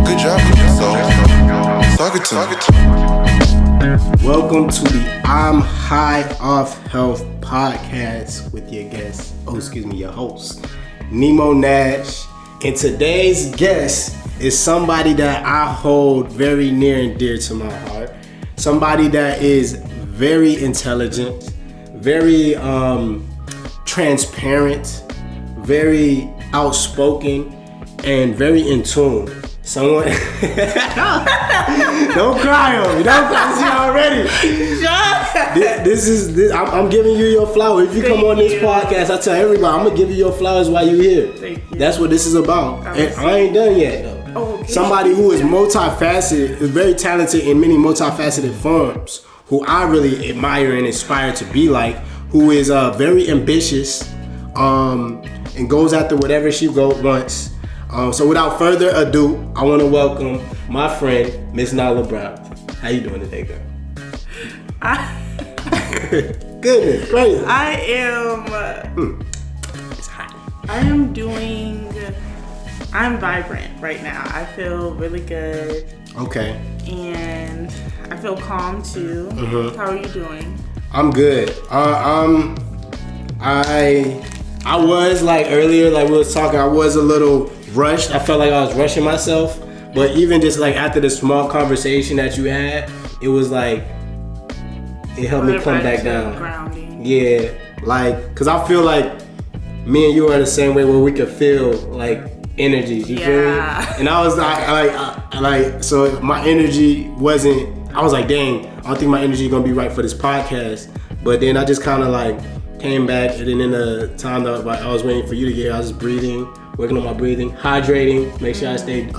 Good job, so talk it to. Welcome to the ImHoH podcast with your guest, your host, Nemo Nash. And today's guest is somebody that I hold very near and dear to my heart. Somebody that is very intelligent, very transparent, very outspoken, and very in tune. Someone don't cry on me. Don't cry. See already. This. I'm giving you your flowers. If you come on this podcast, I tell everybody I'm gonna give you your flowers while you're here. Thank you. That's what this is about. And I ain't done yet though. Oh, okay. Somebody who is multifaceted, is very talented in many multifaceted forms, who I really admire and aspire to be like, who is very ambitious, and goes after whatever she wants. So without further ado, I want to welcome my friend, Miss Nallah Brown. How you doing today, girl? Goodness, crazy. I am. It's hot. I'm vibrant right now. I feel really good. Okay. And I feel calm too. Mm-hmm. How are you doing? I'm good. I was like earlier, like we was talking, I was a little rushed. I felt like I was rushing myself. But even just like after the small conversation that you had, it was like, it helped me come back down. Grounding. Yeah, like, cause I feel like me and you are the same way where we could feel like energies. You feel me? And I was like, so my energy wasn't. I was like, dang, I don't think my energy is gonna be right for this podcast. But then I just kind of like came back, and then in the time that I was waiting for you to get here, I was just breathing, working on my breathing, hydrating, make sure I stayed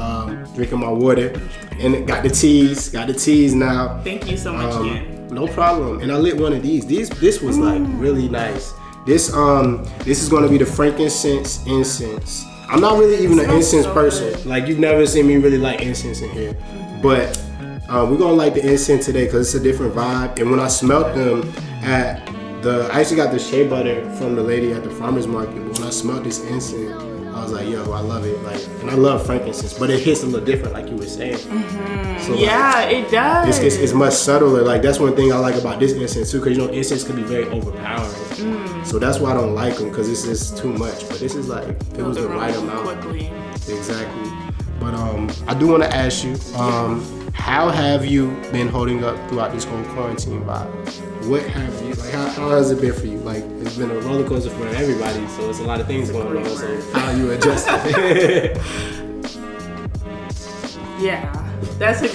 drinking my water, and got the teas now. Thank you so much again. No problem. And I lit one of these. This was like really nice. This is gonna be the frankincense incense. I'm not really even an incense person. Good. Like you've never seen me really like incense in here, but we're gonna light the incense today because it's a different vibe. And when I smelt them I actually got the shea butter from the lady at the farmer's market. But when I smelled this incense, I was like, yo, I love it. Like, and I love frankincense, but it hits a little different, like you were saying. Mm-hmm. So yeah, like, it does. It's much subtler. Like that's one thing I like about this incense too, because incense can be very overpowering. So that's why I don't like them, because it's just too much. But this is like, it was the right amount. Quickly. Exactly. But I do want to ask you, how have you been holding up throughout this whole quarantine vibe? What have you, like, how has it been for you? Like, it's been a roller coaster for everybody, so it's a lot of things going on. So how are you adjusting? Yeah, that's a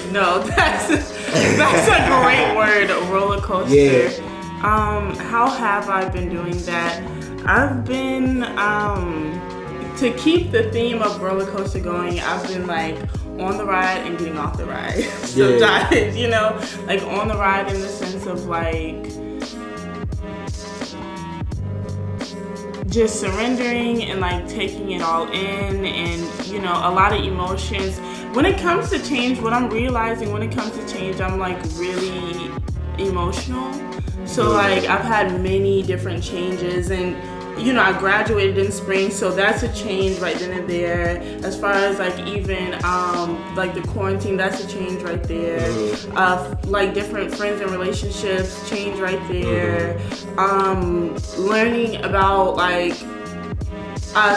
great word, a roller coaster. Yeah. How have I been doing that? I've been to keep the theme of roller coaster going. I've been like on the ride and getting off the ride. Sometimes, you know, like on the ride in the sense of like just surrendering and like taking it all in, and you know, a lot of emotions. When it comes to change, what I'm realizing when it comes to change, I'm like really emotional. So like I've had many different changes, and you know, I graduated in spring, so that's a change right then and there. As far as like even like the quarantine, that's a change right there. Like different friends and relationships, change right there. Learning about like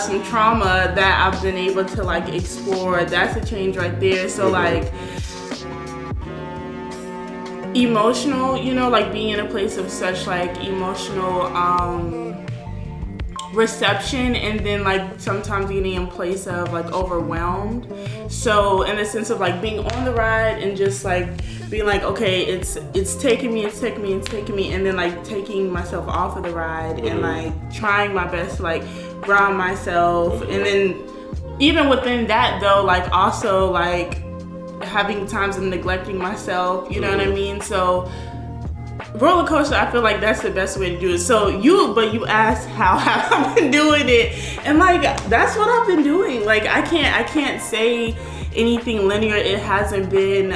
some trauma that I've been able to like explore, that's a change right there. So like emotional, you know, like being in a place of such like emotional reception, and then like sometimes getting in a place of like overwhelmed. So in the sense of like being on the ride and just like being like, okay, it's taking me, and then like taking myself off of the ride and like trying my best to like ground myself, and then even within that though, like also like having times of neglecting myself, you know what I mean? So roller coaster, I feel like that's the best way to do it. So you asked how have I been doing it, and like that's what I've been doing. Like I can't say anything linear. It hasn't been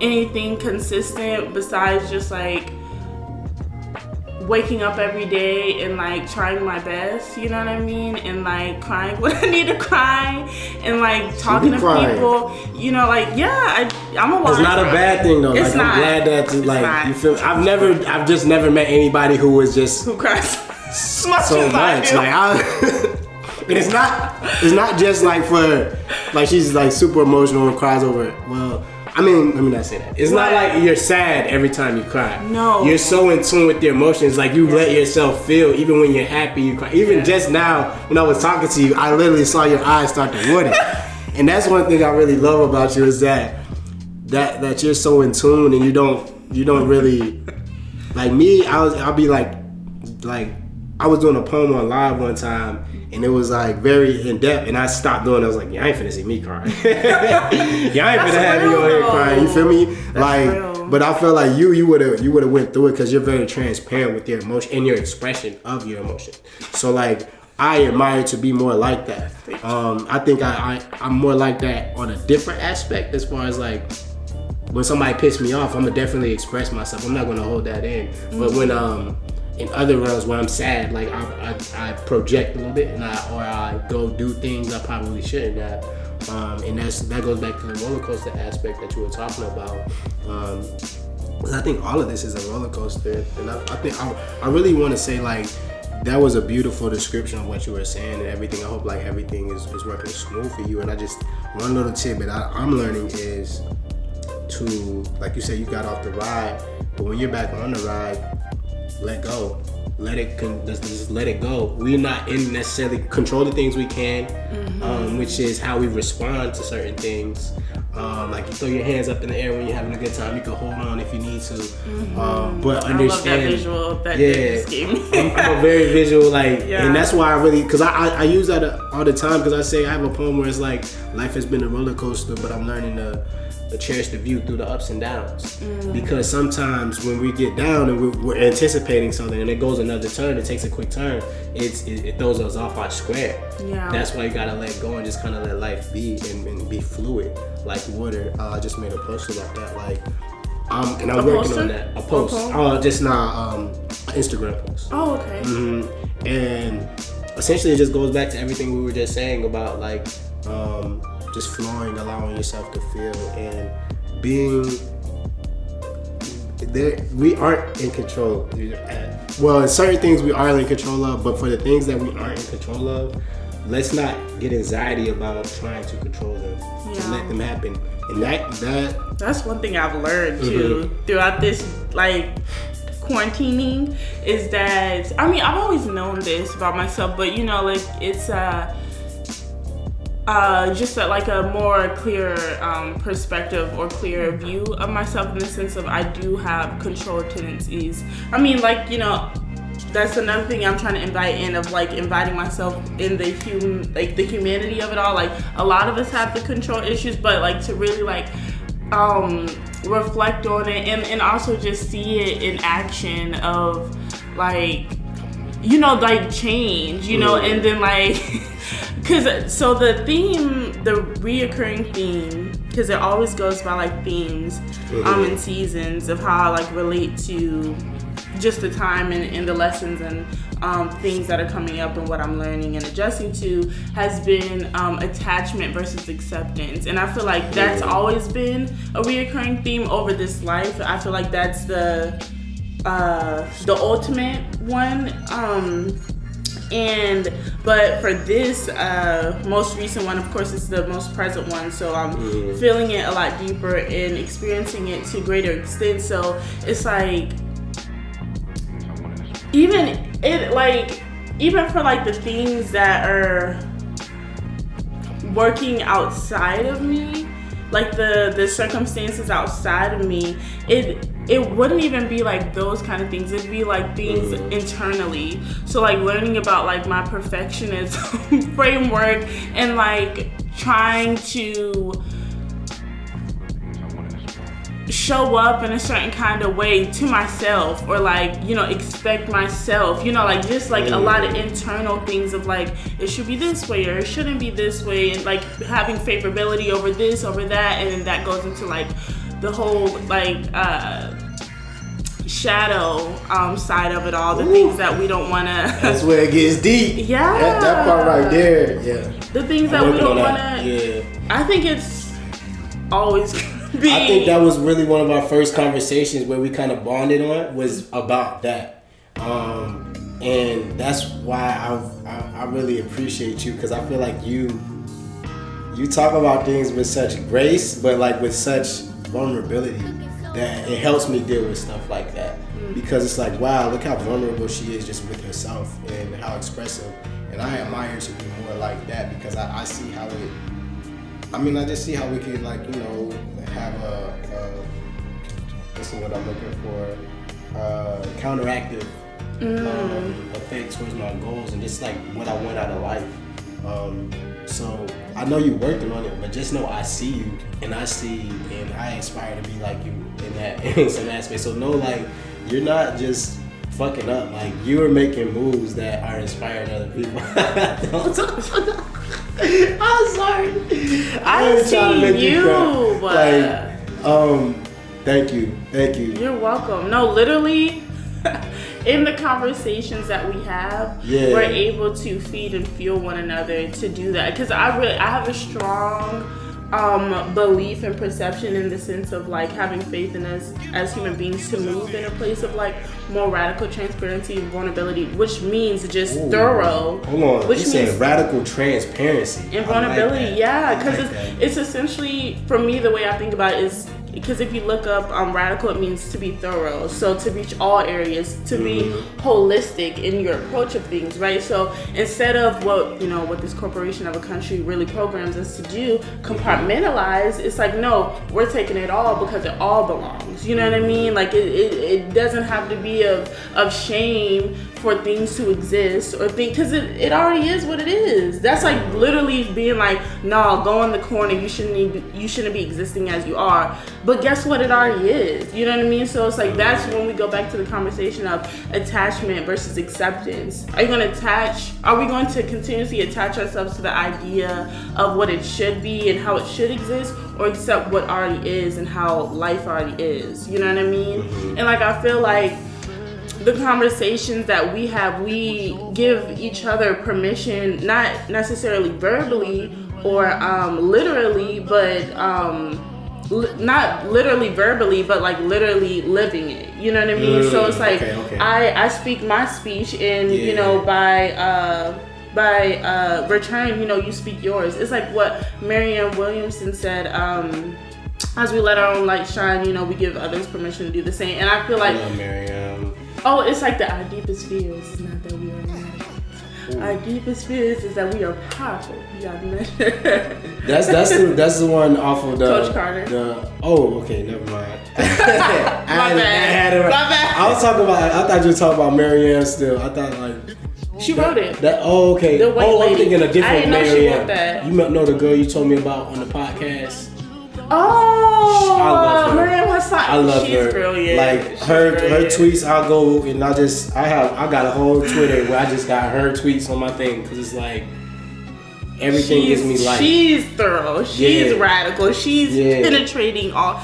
anything consistent besides just like waking up every day and like trying my best, you know what I mean, and like crying when I need to cry, and like talking to people, you know, like I'm a wild. It's not a bad thing though. It's like not. I'm glad that you feel. I've just never met anybody who was just who cries so much. Like it's not just like for like she's like super emotional and cries over it. Well, I mean, let me not say that. It's not like you're sad every time you cry. No. You're so in tune with your emotions. Like you let yourself feel. Even when you're happy, you cry. Even just now, when I was talking to you, I literally saw your eyes start to water. And that's one thing I really love about you is that you're so in tune and you don't really like me. I'll be like I was doing a poem on live one time. And it was like very in depth, and I stopped doing it. I was like, "Yeah, I ain't finna see me crying. Y'all ain't finna have me on here crying." You feel me? Real. But I feel like you would have went through it because you're very transparent with your emotion and your expression of your emotion. So like, I admire to be more like that. I think I'm more like that on a different aspect as far as like when somebody pissed me off, I'm gonna definitely express myself. I'm not gonna hold that in. Mm-hmm. But when in other realms where I'm sad, like I project a little bit, and I go do things I probably shouldn't have, and that goes back to the roller coaster aspect that you were talking about. Because I think all of this is a roller coaster, and I think I really want to say like that was a beautiful description of what you were saying and everything. I hope like everything is working smooth for you. And I just one little tidbit I'm learning is to, like you said, you got off the ride, but when you're back on the ride, let go. Just let it go. We're not in necessarily control the things we can, which is how we respond to certain things. Like you throw your hands up in the air when you're having a good time. You can hold on if you need to. But understand. I love that visual that just gave me. I'm a very visual, and that's why I really, because I use that all the time, because I say I have a poem where it's like, life has been a roller coaster, but I'm learning to cherish the view through the ups and downs. Because sometimes when we get down and we're anticipating something and it goes another turn, it takes a quick turn, it throws us off our square. That's why you gotta let go and just kind of let life be and be fluid like water. I just made a post about that, and I'm working on that. A post. Just now, Instagram post. Oh, okay. And essentially it just goes back to everything we were just saying about just flowing, allowing yourself to feel, and being there. We aren't in control. Well, in certain things we are in control of, but for the things that we aren't in control of, let's not get anxiety about trying to control them. To let them happen. And that's one thing I've learned too throughout this quarantining, is that, I mean, I've always known this about myself, but it's just a more clear perspective or clearer view of myself, in the sense of I do have control tendencies. I mean, that's another thing I'm trying to invite in, of inviting myself in the humanity of it all. A lot of us have the control issues, but to really reflect on it and also just see it in action of change, and then so the reoccurring theme, because it always goes by themes and seasons of how I relate to just the time and the lessons and things that are coming up and what I'm learning and adjusting to, has been attachment versus acceptance. And I feel like that's always been a reoccurring theme over this life. I feel like that's the ultimate one. But for this most recent one, of course, it's the most present one, so I'm feeling it a lot deeper and experiencing it to a greater extent. So it's even for the things that are working outside of me, the circumstances outside of me, it wouldn't even be those kind of things. It'd be things internally. So learning about my perfectionism framework, and trying to show up in a certain kind of way to myself, or expect myself, just a lot of internal things of it should be this way or it shouldn't be this way, and having favorability over this, over that, and then that goes into the whole shadow side of it all, the things that we don't want to. That's where it gets deep. Yeah. That part right there. Yeah. The things that we don't want to. Yeah. I think it's always be. I think that was really one of our first conversations where we kind of bonded on was about that. And that's why I really appreciate you, because I feel like you talk about things with such grace, but like with such vulnerability that it helps me deal with stuff like that. Because it's like, wow, look how vulnerable she is just with herself and how expressive. And I admire to be more like that, because I see how it, I just see how we could, like, you know, have this is what I'm looking for, counteractive effect towards my goals and just like what I want out of life. So I know you're working on it, but just know I see you, and I aspire to be like you in some aspect. So know, like, you're not just fucking up. Like, you're making moves that are inspiring other people. I'm sorry. I see you, but thank you. You're welcome. No, literally. In the conversations that we have, we're able to feed and fuel one another to do that. Because I have a strong belief and perception in the sense of like having faith in us as human beings to move in a place of like more radical transparency and vulnerability, which means just thorough. Hold on, which you said radical transparency and vulnerability. Like yeah, because it's essentially, for me, the way I think about it is, because if you look up radical, it means to be thorough. So to reach all areas, to be holistic in your approach of things, right? So instead of what this corporation of a country really programs us to do, compartmentalize, it's like, no, we're taking it all because it all belongs. You know what I mean? Like it doesn't have to be of shame for things to exist or because it already is what it is. That's like literally being like, no, go in the corner. You shouldn't be existing as you are. But guess what? It already is. You know what I mean? So it's like, that's when we go back to the conversation of attachment versus acceptance. Are we going to continuously attach ourselves to the idea of what it should be and how it should exist, or accept what already is and how life already is? You know what I mean? And like, I feel like the conversations that we have, we give each other permission, not necessarily verbally or literally, but not literally verbally, but like literally living it. You know what I mean? So it's like, okay. I speak my speech, and by return, you speak yours. It's like what Marianne Williamson said. As we let our own light shine, we give others permission to do the same. And I feel like, oh, it's like our deepest fears is not that we are radical. Our deepest fears is that we are powerful beyond measure. That's the one off of the Coach Carter. Okay, never mind. My bad. I was talking about. I thought you were talking about Marianne still. I thought like she wrote it. Okay. The white lady. I'm thinking a different Marianne. I didn't know she wrote that. You know the girl you told me about on the podcast. Oh, I love her. Marianne I love her. She's brilliant. Like her tweets, I'll go and I got a whole Twitter where I just got her tweets on my thing, because it's like everything gives me life. She's thorough. She's radical. She's penetrating all.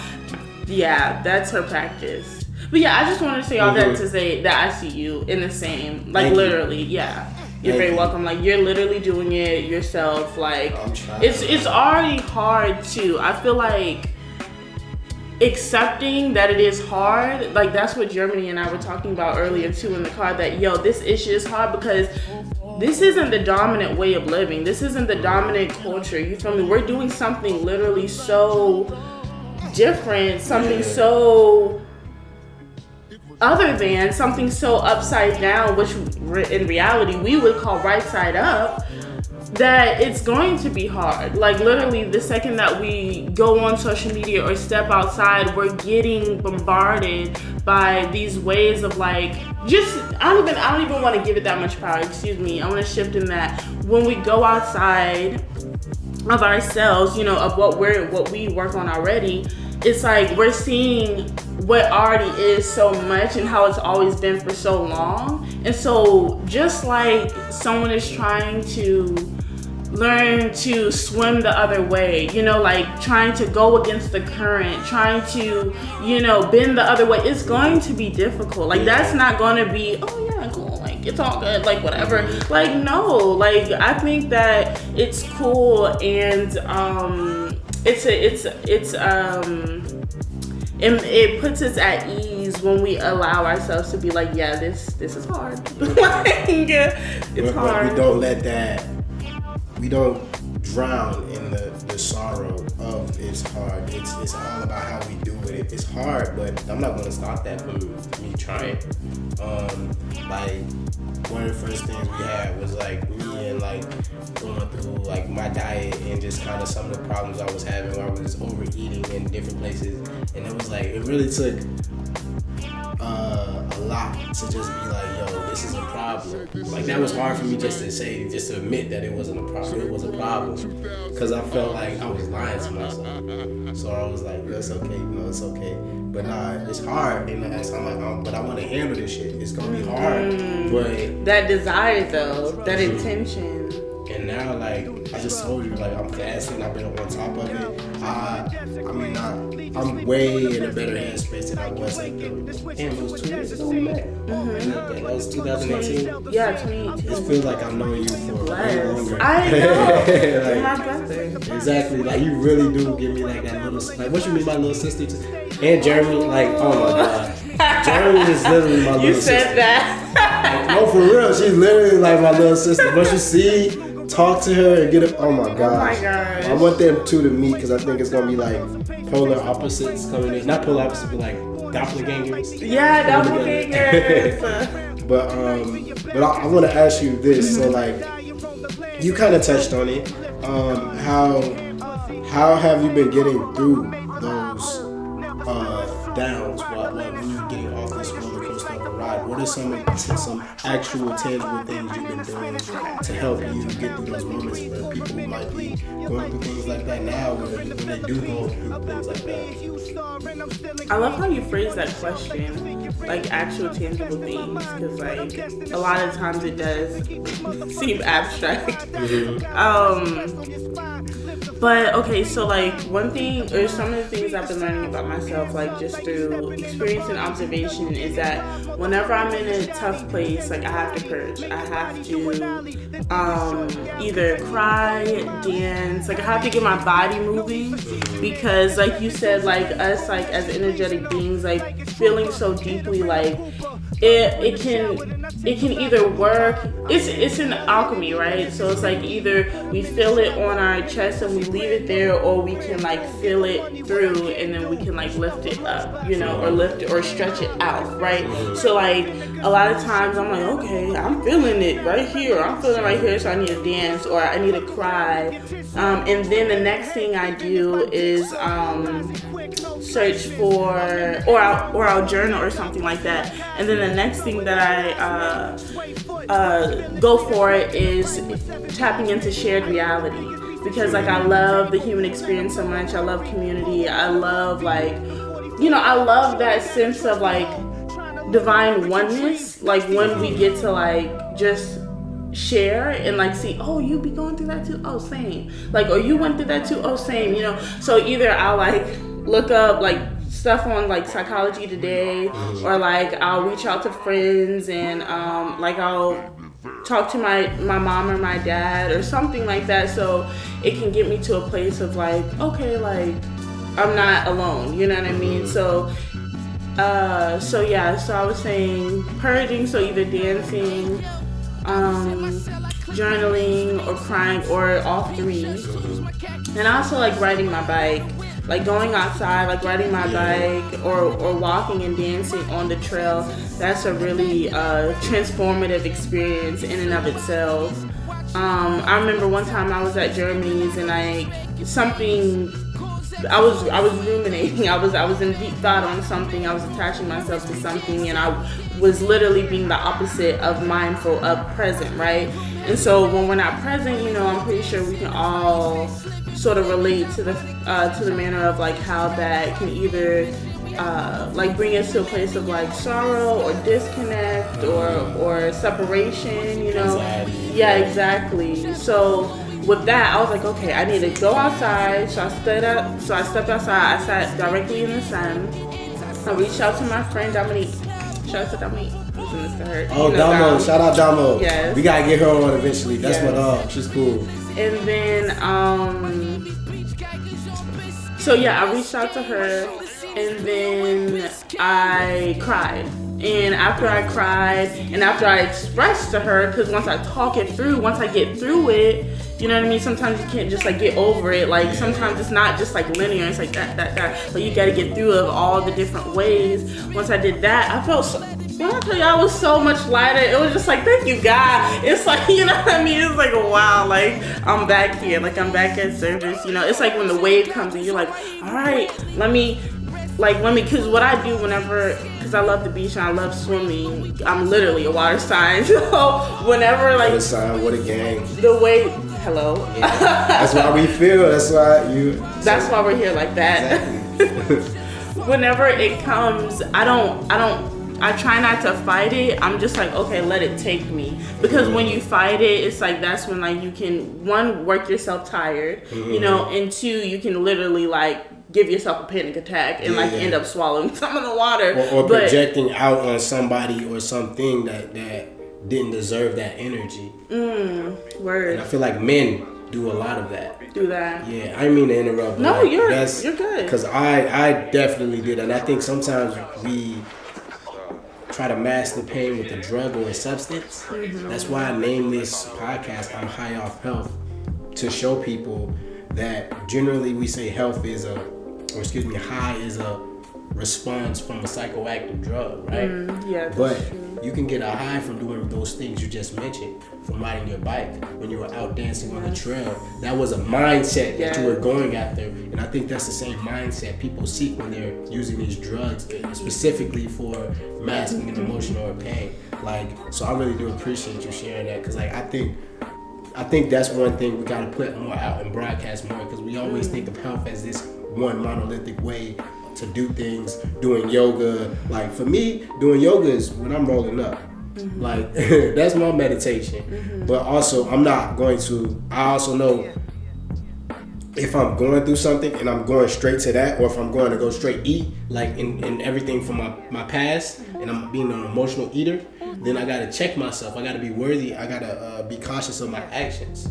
Yeah, that's her practice. But yeah, I just wanted to say all that to say that I see you in the same, like, literally, You're very welcome. Like, you're literally doing it yourself. Like, it's already hard too. I feel like accepting that it is hard, like that's what Germany and I were talking about earlier too in the car, that this issue is hard because this isn't the dominant way of living. This isn't the dominant culture. You feel me? We're doing something literally so different, something so other than, something so upside down, which in reality we would call right side up, that it's going to be hard. Like literally the second that we go on social media or step outside, we're getting bombarded by these ways of like, I don't even want to give it that much power. Excuse me. I want to shift in that when we go outside of ourselves, of what we work on already, it's like we're seeing what already is so much and how it's always been for so long. And so just like someone is trying to learn to swim the other way, you know, like trying to go against the current, trying to, you know, bend the other way. It's going to be difficult. Like, that's not going to be, oh yeah, cool, like it's all good, like whatever. Like, no, like I think that it's cool, and it puts us at ease when we allow ourselves to be like, yeah, this is hard. Like, it's hard. We don't let that. We don't drown in the sorrow of it's hard. It's all about how we do it. It's hard, but I'm not gonna stop that from me trying. Like one of the first things we had was like me and like going through like my diet and just kind of some of the problems I was having where I was overeating in different places, and it was like it really took a lot to just be like, yo, this is a problem. Like that was hard for me just to admit that it wasn't a problem. It was a problem because I felt like I was lying to myself. So I was like, it's okay, you know, it's okay. But nah, it's hard, and I'm like, but I want to handle this shit. It's gonna be hard, but that desire though, that intention. And now, like I just told you, like I'm fasting. I've been on top of it. I'm way in a better headspace than I was like it was 2 years ago we met. That was 2018. Yeah, 2018. It feels like I've known you for way longer. I know. Like, my brother. Exactly. Like you really do give me like that little, like what you mean by little sister too? And Jeremy, like oh my god, Jeremy is literally my little sister. You said that. Like, no, for real, she's literally like my little sister. But you see. Talk to her and get it. Oh my god! Oh my gosh. I want them two to meet because I think it's gonna be like polar opposites coming in. Not polar opposites, but like doppelgangers. Yeah, doppelgangers. But I want to ask you this. So like, you kind of touched on it. How have you been getting through those downs while when you're getting off this roller coaster of a ride? What are some actual tangible things you've been doing to help you get through those moments where people might be going through things like that now, when they do go through things like that? I love how you phrase that question, like actual tangible things, because like a lot of times it does seem abstract. But okay, so like one thing, or some of the things I've been learning about myself, like just through experience and observation, is that whenever I'm in a tough place, like I have to purge. I have to either cry, dance, like I have to get my body moving, because like you said, like us, like as energetic beings, like feeling so deeply, like it can either work. It's an alchemy, right? So it's like either we feel it on our chest and we leave it there, or we can like feel it through and then we can like lift it up, you know, or lift it or stretch it out, right? So like a lot of times I'm like, okay, I'm feeling it right here, I'm feeling it right here, so I need to dance or I need to cry, and then the next thing I do is search for, or I'll journal or something like that, and then the next thing that I go for is tapping into shared reality, because like I love the human experience so much. I love community. I love like, you know, I love that sense of like divine oneness, like when we get to like just share and like see, oh, you be going through that too, oh same, like, or you went through that too, oh same, you know. So either I'll like look up like stuff on like Psychology Today, or like I'll reach out to friends and like I'll talk to my mom or my dad or something like that, so it can get me to a place of like, okay, like I'm not alone, you know what I mean? So yeah, so I was saying purging, so either dancing, journaling, or crying, or all three. And also like riding my bike, like going outside, like riding my bike, or walking and dancing on the trail. That's a really transformative experience in and of itself. I remember one time I was at Germany's and I was ruminating. I was in deep thought on something. I was attaching myself to something, and I was literally being the opposite of mindful, of present, right? And so when we're not present, you know, I'm pretty sure we can all sort of relate to the manner of like how that can either like bring us to a place of like sorrow or disconnect or separation, you know. Anxiety. Yeah, exactly. So with that, I was like, okay, I need to go outside. So I stepped outside. I sat directly in the sun. I reached out to my friend Dominique. Shout out to Dominique. Listen this to her. Oh, Damo. Shout out Damo. Yes. We gotta get her on eventually. That's my dog. She's cool. And then, so yeah, I reached out to her, and then I cried. And after I cried, and after I expressed to her, because once I talk it through, once I get through it, you know what I mean? Sometimes you can't just like get over it. Like sometimes it's not just like linear. It's like that. But you got to get through it all the different ways. Once I did that, I felt so. When I tell you, I was so much lighter. It was just like, thank you, God. It's like, you know what I mean? It's like, wow, like I'm back here. Like I'm back at service. You know, it's like when the wave comes and you're like, all right, let me, because what I do whenever, because I love the beach and I love swimming, I'm literally a water sign. So whenever like. What a sign, what a gang. The wave, hello. Yeah. That's why we feel, that's why we're here like that. Exactly. Whenever it comes, I try not to fight it. I'm just like, okay, let it take me. Because when you fight it, it's like that's when like you can, one, work yourself tired, you know, and two, you can literally like give yourself a panic attack and like end up swallowing some of the water. Or projecting out on somebody or something that didn't deserve that energy. Word. And I feel like men do a lot of that. Do that. Yeah, I didn't mean to interrupt. But no, like, you're good. Because I definitely did. And I think sometimes we try to mask the pain with a drug or a substance. That's why I named this podcast I'm High Off Health, to show people that generally we say high is a response from a psychoactive drug, right? But you can get a high from doing those things you just mentioned, from riding your bike, when you were out dancing on the trail. That was a mindset that you were going after, and I think that's the same mindset people seek when they're using these drugs, specifically for masking an emotion or pain. Like, so I really do appreciate you sharing that, because like I think that's one thing we gotta put more out and broadcast more, because we always think of health as this one monolithic way to do things. Doing yoga, like for me, doing yoga is when I'm rolling up. Like that's my meditation. But also I also know if I'm going through something and I'm going straight to that, or if I'm going to go straight eat, like in everything from my past, and I'm being an emotional eater, then I gotta check myself. I gotta be worthy. I gotta be cautious of my actions.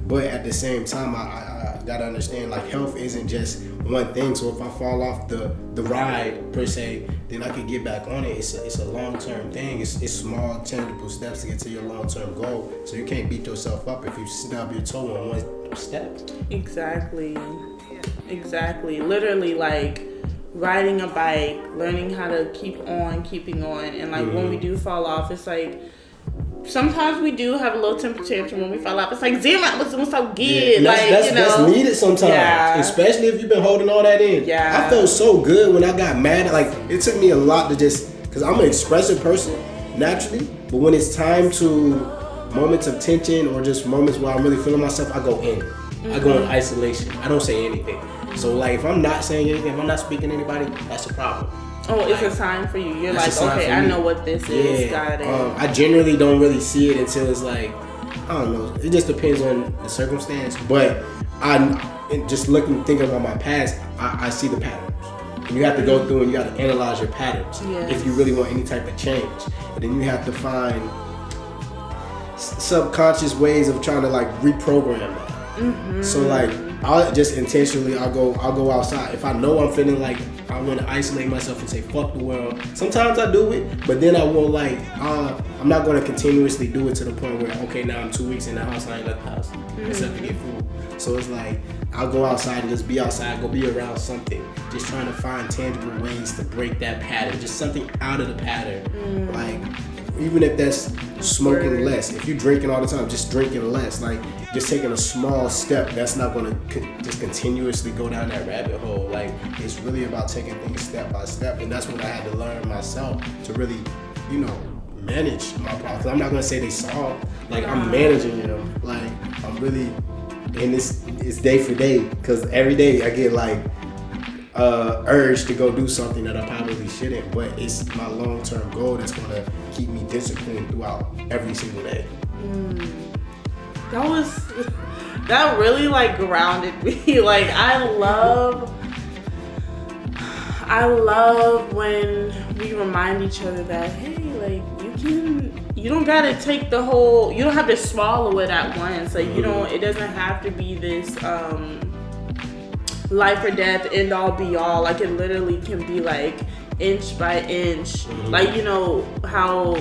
But at the same time, I gotta understand, like, health isn't just one thing. So if I fall off the ride per se, then I can get back on it. It's a long-term thing. It's small, tangible steps to get to your long-term goal. So you can't beat yourself up if you stub your toe on one step. Exactly. Literally, like riding a bike, learning how to keeping on, and like when we do fall off, it's like sometimes we do have a little temper tantrum when we fall off. It's like, damn, I was doing so good. Yeah, that's needed sometimes, especially if you've been holding all that in. I felt so good when I got mad. Like, it took me a lot to just, because I'm an expressive person naturally, but when it's time to moments of tension or just moments where I'm really feeling myself, I go in. I go in isolation. I don't say anything. So like, if I'm not saying anything, if I'm not speaking to anybody, that's a problem. Oh, it's a sign for you. You're like, okay, I know what this is. Got it. I generally don't really see it until it's like, I don't know. It just depends on the circumstance. But thinking about my past, I see the patterns. And you have to go through and you have to analyze your patterns if you really want any type of change. And then you have to find subconscious ways of trying to like reprogram that. So like, I'll just intentionally, I'll go outside. If I know I'm feeling like I want to isolate myself and say fuck the world, sometimes I do it, but then I won't like, I'm not going to continuously do it to the point where, okay, now I'm 2 weeks in the house, I ain't left the house except to get food. So it's like, I'll go outside and just be outside, go be around something, just trying to find tangible ways to break that pattern, just something out of the pattern. Like, even if that's smoking less, if you're drinking all the time, just drinking less, like just taking a small step, that's not going to just continuously go down that rabbit hole. Like, it's really about taking things step by step, and that's what I had to learn myself to really, manage my problems. I'm not going to say they solved, like I'm managing them, like I'm really, and it's day for day, because every day I get like urge to go do something that I probably shouldn't, but it's my long-term goal that's going to keep me disciplined throughout every single day. that really like grounded me. Like I love when we remind each other that, hey, like you don't gotta take you don't have to swallow it at once. Like it doesn't have to be this life or death, end all be all. Like it literally can be like inch by inch. Like how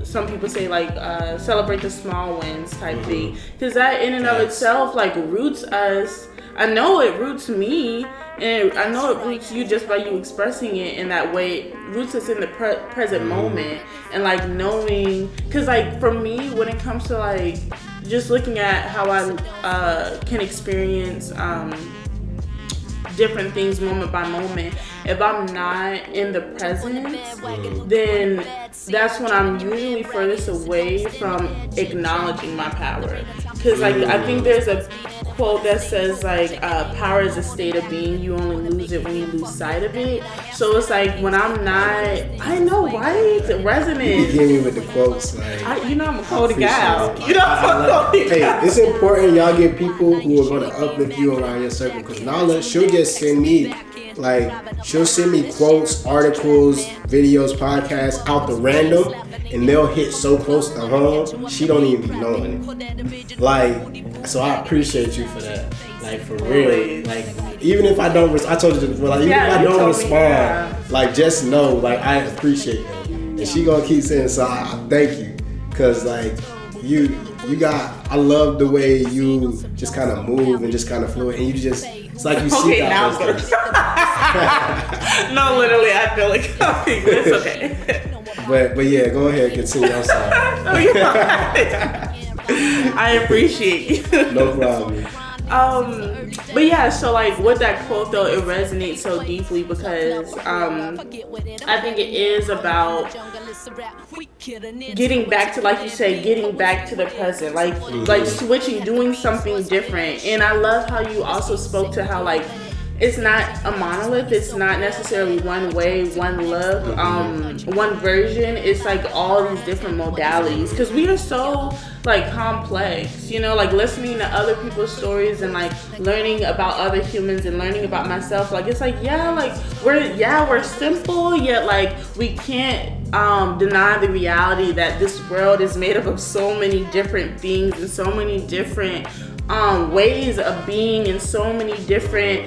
some people say like celebrate the small wins type thing, because that in and of itself like roots us. I know it roots me, and I know it roots you just by you expressing it in that way. It roots us in the present moment, and like knowing, because like for me, when it comes to like just looking at how I can experience different things moment by moment, if I'm not in the present, then that's when I'm usually furthest away from acknowledging my power. Because like I think there's a quote that says like power is a state of being, you only lose it when you lose sight of it. So it's like when I'm not, I know, right? It resonates. You get me with the quotes, like I'm a quote gal. Hey, it's important y'all get people who are gonna uplift you around your circle, because Nallah, she'll just send me quotes, articles, videos, podcasts out the random, and they'll hit so close to home, she don't even be knowing it. Like, so I appreciate you for that. Like, for real. Like, even if I don't, I told you this before, like, even if I don't respond, like, just know, like, I appreciate it. And she gonna keep saying, so I thank you. Cause, like, you got, I love the way you just kind of move and just kind of fluid, and you just, it's like you see that. No, literally, I feel like it's okay. But yeah, go ahead, continue. I'm sorry. No, you're fine. I appreciate you. No problem. But yeah, so like with that quote though, it resonates so deeply because I think it is about getting back to, like you say, getting back to the present, like switching, doing something different. And I love how you also spoke to how like it's not a monolith. It's not necessarily one way, one look, one version. It's like all these different modalities, because we are so like complex, like listening to other people's stories and like learning about other humans and learning about myself. Like it's like, we're simple, yet like we can't deny the reality that this world is made up of so many different things and so many different ways of being and so many different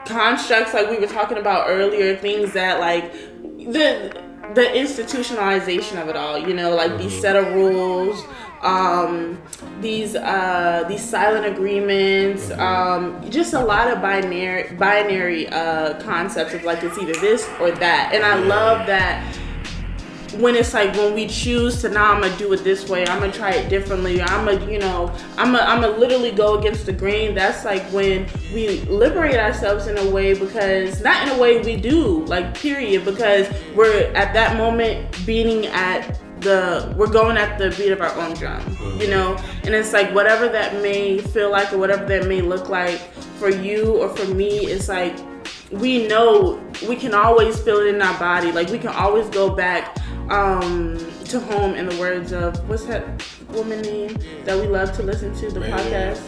constructs, like we were talking about earlier, things that like the institutionalization of it all, like these set of rules, these silent agreements, just a lot of binary concepts of like it's either this or that. And I love that when it's like when we choose to, now I'm gonna do it this way, I'm gonna try it differently, I'm gonna literally go against the grain. That's like when we liberate ourselves in a way, because not in a way we do, like period, because we're at that moment we're going at the beat of our own drum, and it's like whatever that may feel like or whatever that may look like for you or for me, it's like we know we can always feel it in our body. Like we can always go back to home, in the words of, what's that woman name that we love to listen to, the podcast?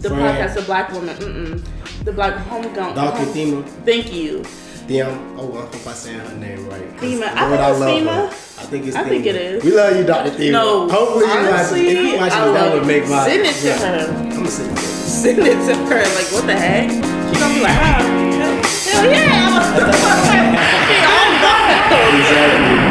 The podcast, the black woman, the black homegrown. Dr. Thema. Thank you. I hope I'm saying her name right. Thema. I love her. I think it's Thema. I think it is. We love you, Dr. Thema. No, hopefully honestly, if you watch this, that would make my... Send it to her. I'm gonna send it to her. Send it to her. Like, what the heck? She's gonna be like, hell yeah. Exactly.